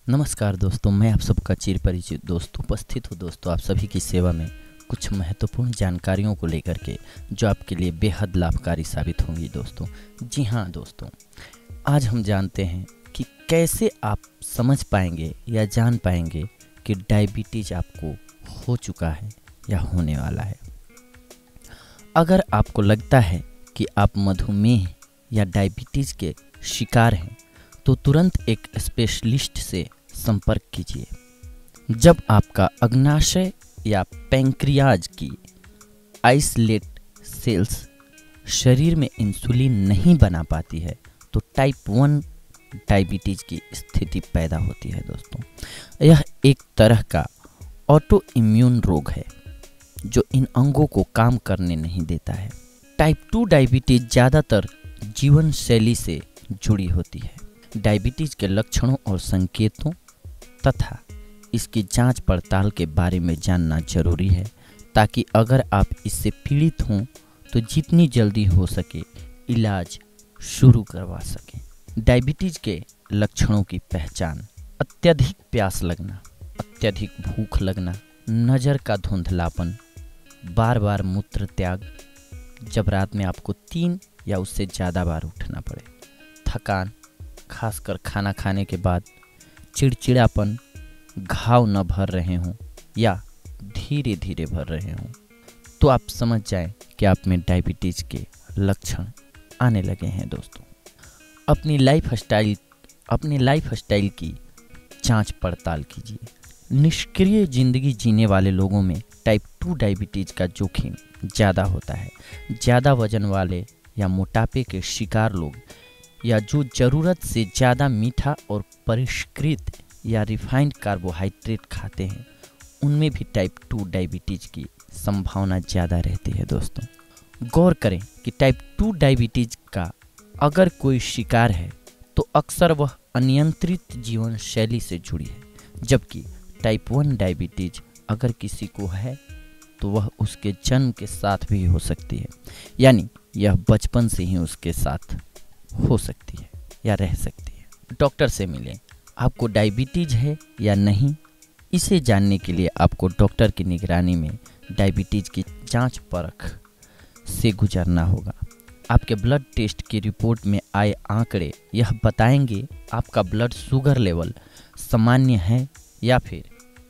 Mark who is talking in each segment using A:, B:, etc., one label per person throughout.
A: नमस्कार दोस्तों, मैं आप सबका चिर परिचित दोस्त उपस्थित हूँ दोस्तों आप सभी की सेवा में कुछ महत्वपूर्ण जानकारियों को लेकर के जो आपके लिए बेहद लाभकारी साबित होंगी दोस्तों। जी हाँ दोस्तों, आज हम जानते हैं कि कैसे आप समझ पाएंगे या जान पाएंगे कि डायबिटीज आपको हो चुका है या होने वाला है। अगर आपको लगता है कि आप मधुमेह या डायबिटीज के शिकार हैं तो तुरंत एक स्पेशलिस्ट से संपर्क कीजिए। जब आपका अग्नाशय या पैंक्रियाज की आइसलेट सेल्स शरीर में इंसुलिन नहीं बना पाती है तो टाइप 1 डायबिटीज की स्थिति पैदा होती है दोस्तों। यह एक तरह का ऑटो इम्यून रोग है जो इन अंगों को काम करने नहीं देता है। टाइप 2 डायबिटीज ज़्यादातर जीवन शैली से जुड़ी होती है। डायबिटीज के लक्षणों और संकेतों तथा इसकी जांच पड़ताल के बारे में जानना जरूरी है ताकि अगर आप इससे पीड़ित हों तो जितनी जल्दी हो सके इलाज शुरू करवा सकें। डायबिटीज के लक्षणों की पहचान: अत्यधिक प्यास लगना, अत्यधिक भूख लगना, नज़र का धुंधलापन, बार बार मूत्र त्याग, जब रात में आपको 3 या उससे ज़्यादा बार उठना पड़े, थकान खासकर खाना खाने के बाद, चिड़चिड़ापन, घाव न भर रहे हों या धीरे धीरे भर रहे हों, तो आप समझ जाएं कि आप में डायबिटीज के लक्षण आने लगे हैं दोस्तों। अपनी लाइफ स्टाइल की जांच पड़ताल कीजिए। निष्क्रिय जिंदगी जीने वाले लोगों में टाइप 2 डायबिटीज का जोखिम ज़्यादा होता है। ज़्यादा वजन वाले या मोटापे के शिकार लोग या जो ज़रूरत से ज़्यादा मीठा और परिष्कृत या रिफाइंड कार्बोहाइड्रेट खाते हैं उनमें भी टाइप 2 डायबिटीज की संभावना ज़्यादा रहती है दोस्तों। गौर करें कि टाइप 2 डायबिटीज का अगर कोई शिकार है तो अक्सर वह अनियंत्रित जीवन शैली से जुड़ी है, जबकि टाइप 1 डायबिटीज अगर किसी को है तो वह उसके जन्म के साथ भी हो सकती है, यानी यह बचपन से ही उसके साथ हो सकती है या रह सकती है। डॉक्टर से मिलें। आपको डायबिटीज है या नहीं, इसे जानने के लिए आपको डॉक्टर की निगरानी में डायबिटीज की जांच परख से गुजरना होगा। आपके ब्लड टेस्ट की रिपोर्ट में आए आंकड़े यह बताएंगे आपका ब्लड शुगर लेवल सामान्य है या फिर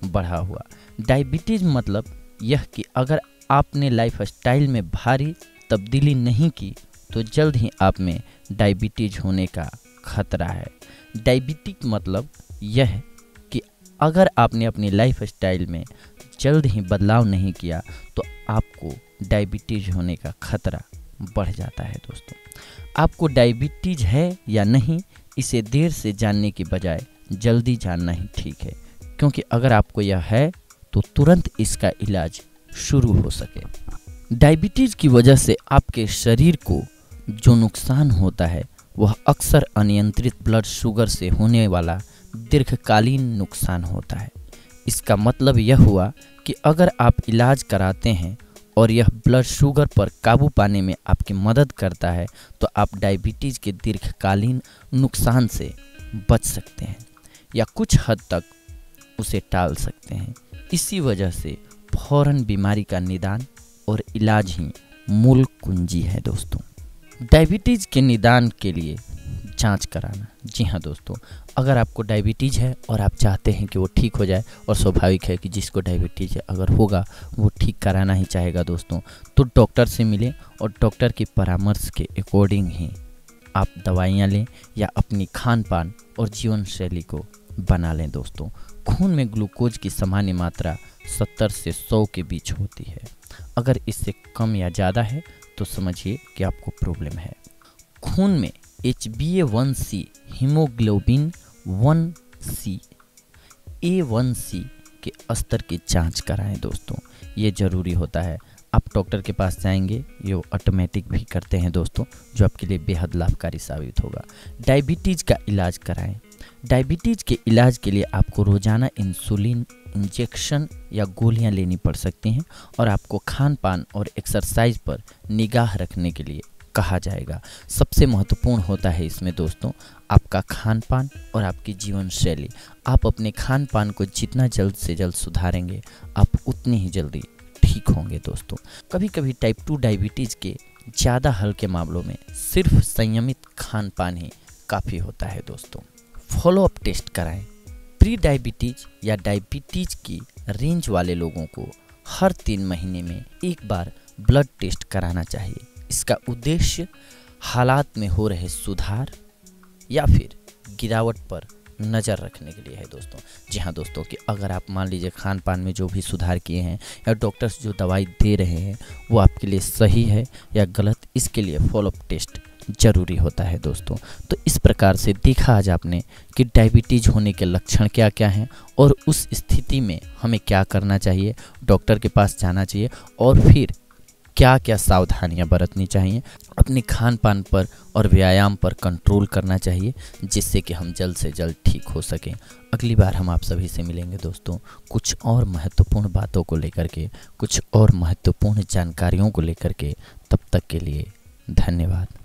A: बढ़ा हुआ। डायबिटीज मतलब यह कि अगर आपने लाइफस्टाइल में भारी तब्दीली नहीं की तो जल्द ही आप में डायबिटीज होने का खतरा है। डायबिटिक मतलब यह कि अगर आपने अपनी लाइफस्टाइल में जल्द ही बदलाव नहीं किया तो आपको डायबिटीज होने का खतरा बढ़ जाता है दोस्तों। आपको डायबिटीज है या नहीं, इसे देर से जानने की बजाय जल्दी जानना ही ठीक है, क्योंकि अगर आपको यह है तो तुरंत इसका इलाज शुरू हो सके। डायबिटीज की वजह से आपके शरीर को जो नुकसान होता है वह अक्सर अनियंत्रित ब्लड शुगर से होने वाला दीर्घकालीन नुकसान होता है। इसका मतलब यह हुआ कि अगर आप इलाज कराते हैं और यह ब्लड शुगर पर काबू पाने में आपकी मदद करता है तो आप डायबिटीज के दीर्घकालीन नुकसान से बच सकते हैं या कुछ हद तक उसे टाल सकते हैं। इसी वजह से फौरन बीमारी का निदान और इलाज ही मूल कुंजी है दोस्तों। डायबिटीज के निदान के लिए जांच कराना। जी हाँ दोस्तों, अगर आपको डायबिटीज है और आप चाहते हैं कि वो ठीक हो जाए, और स्वाभाविक है कि जिसको डायबिटीज है अगर होगा वो ठीक कराना ही चाहेगा दोस्तों, तो डॉक्टर से मिलें और डॉक्टर की परामर्श के अकॉर्डिंग ही आप दवाइयाँ लें या अपनी खान पान और जीवन शैली को बना लें दोस्तों। खून में ग्लूकोज की सामान्य मात्रा 70 से 100 के बीच होती है। अगर इससे कम या ज़्यादा है तो समझिए कि आपको प्रॉब्लम है। खून में HbA1c, हीमोग्लोबिन 1c, A1c के स्तर की जांच कराएं दोस्तों, ये ज़रूरी होता है। आप डॉक्टर के पास जाएंगे, ये ऑटोमेटिक भी करते हैं दोस्तों, जो आपके लिए बेहद लाभकारी साबित होगा। डायबिटीज़ का इलाज कराएं। डायबिटीज़ के इलाज के लिए आपको रोज़ाना इंसुलिन इंजेक्शन या गोलियां लेनी पड़ सकती हैं और आपको खान पान और एक्सरसाइज पर निगाह रखने के लिए कहा जाएगा। सबसे महत्वपूर्ण होता है इसमें दोस्तों, आपका खान पान और आपकी जीवन शैली। आप अपने खान पान को जितना जल्द से जल्द सुधारेंगे, आप उतनी ही जल्दी ठीक होंगे दोस्तों। कभी कभी टाइप 2 डायबिटीज़ के ज़्यादा हल्के मामलों में सिर्फ संयमित खान पान ही काफ़ी होता है दोस्तों। फॉलोअप टेस्ट कराएं। प्री डायबिटीज़ या डायबिटीज़ की रेंज वाले लोगों को हर 3 महीने में एक बार ब्लड टेस्ट कराना चाहिए। इसका उद्देश्य हालात में हो रहे सुधार या फिर गिरावट पर नज़र रखने के लिए है दोस्तों। जी हाँ दोस्तों, कि अगर आप मान लीजिए खान पान में जो भी सुधार किए हैं या डॉक्टर्स जो दवाई दे रहे हैं वो आपके लिए सही है या गलत, इसके लिए फॉलोअप टेस्ट ज़रूरी होता है दोस्तों। तो इस प्रकार से देखा आज आपने कि डायबिटीज़ होने के लक्षण क्या क्या हैं और उस स्थिति में हमें क्या करना चाहिए, डॉक्टर के पास जाना चाहिए और फिर क्या क्या सावधानियां बरतनी चाहिए, अपने खान पान पर और व्यायाम पर कंट्रोल करना चाहिए, जिससे कि हम जल्द से जल्द ठीक हो सकें। अगली बार हम आप सभी से मिलेंगे दोस्तों कुछ और महत्वपूर्ण बातों को लेकर के, कुछ और महत्वपूर्ण जानकारियों को लेकर के। तब तक के लिए धन्यवाद।